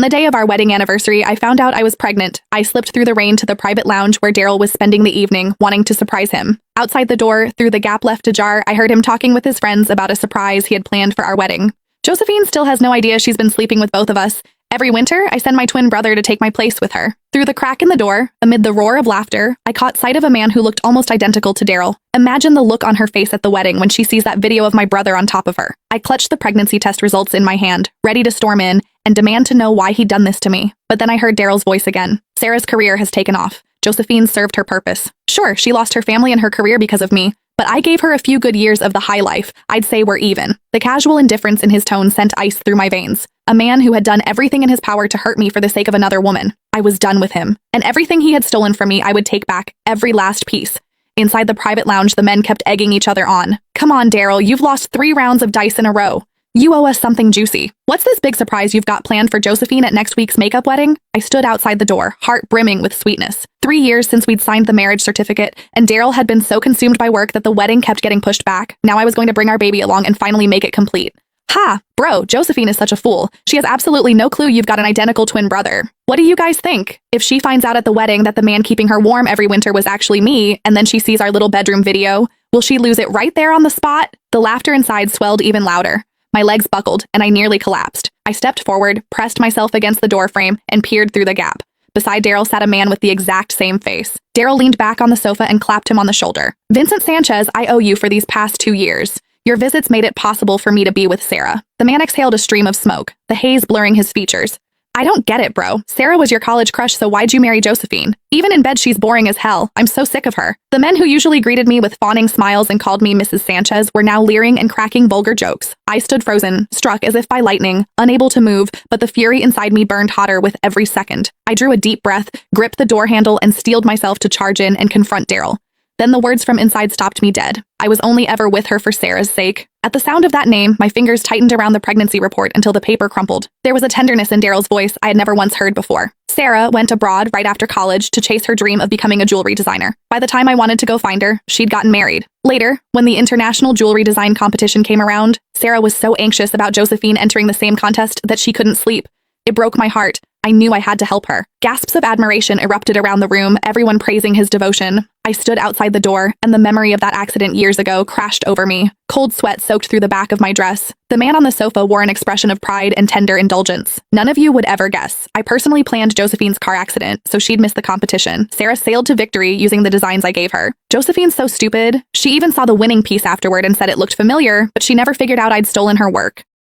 On the day of our wedding anniversary, I found out I was pregnant. I slipped through the rain to the private lounge where Daryl was spending the evening, wanting to surprise him. Outside the door, through the gap left ajar, I heard him talking with his friends about a surprise he had planned for our wedding. Josephine still has no idea she's been sleeping with both of us. Every winter, I send my twin brother to take my place with her. Through the crack in the door, amid the roar of laughter, I caught sight of a man who looked almost identical to Daryl. Imagine the look on her face at the wedding when she sees that video of my brother on top of her. I clutched the pregnancy test results in my hand, ready to storm in and demand to know why he'd done this to me. But then I heard Daryl's voice again. Sarah's career has taken off. Josephine served her purpose. Sure, she lost her family and her career because of me, but I gave her a few good years of the high life. I'd say we're even. The casual indifference in his tone sent ice through my veins. A man who had done everything in his power to hurt me for the sake of another woman. I was done with him. And everything he had stolen from me, I would take back, every last piece. Inside the private lounge, the men kept egging each other on. Come on, Daryl, you've lost 3 rounds of dice in a row. You owe us something juicy. What's this big surprise you've got planned for Josephine at next week's makeup wedding? I stood outside the door, heart brimming with sweetness. 3 years since we'd signed the marriage certificate, and Daryl had been so consumed by work that the wedding kept getting pushed back. Now I was going to bring our baby along and finally make it complete. Ha! Bro, Josephine is such a fool. She has absolutely no clue you've got an identical twin brother. What do you guys think? If she finds out at the wedding that the man keeping her warm every winter was actually me, and then she sees our little bedroom video, will she lose it right there on the spot? The laughter inside swelled even louder. My legs buckled, and I nearly collapsed. I stepped forward, pressed myself against the doorframe, and peered through the gap. Beside Daryl sat a man with the exact same face. Daryl leaned back on the sofa and clapped him on the shoulder. Vincent Sanchez, I owe you for these past 2 years. Your visits made it possible for me to be with Sarah. The man exhaled a stream of smoke, the haze blurring his features. I don't get it, bro. Sarah was your college crush, so why'd you marry Josephine? Even in bed, she's boring as hell. I'm so sick of her. The men who usually greeted me with fawning smiles and called me Mrs. Sanchez were now leering and cracking vulgar jokes. I stood frozen, struck as if by lightning, unable to move, but the fury inside me burned hotter with every second. I drew a deep breath, gripped the door handle, and steeled myself to charge in and confront Daryl. Then the words from inside stopped me dead. I was only ever with her for Sarah's sake. At the sound of that name, my fingers tightened around the pregnancy report until the paper crumpled. There was a tenderness in Daryl's voice I had never once heard before. Sarah went abroad right after college to chase her dream of becoming a jewelry designer. By the time I wanted to go find her, she'd gotten married. Later, when the international jewelry design competition came around, Sarah was so anxious about Josephine entering the same contest that she couldn't sleep. It broke my heart. I knew I had to help her. Gasps of admiration erupted around the room, everyone praising his devotion. I stood outside the door, and the memory of that accident years ago crashed over me. Cold sweat soaked through the back of my dress. The man on the sofa wore an expression of pride and tender indulgence. None of you would ever guess. I personally planned Josephine's car accident, so she'd miss the competition. Sarah sailed to victory using the designs I gave her. Josephine's so stupid. She even saw the winning piece afterward and said it looked familiar, but she never figured out I'd stolen her work.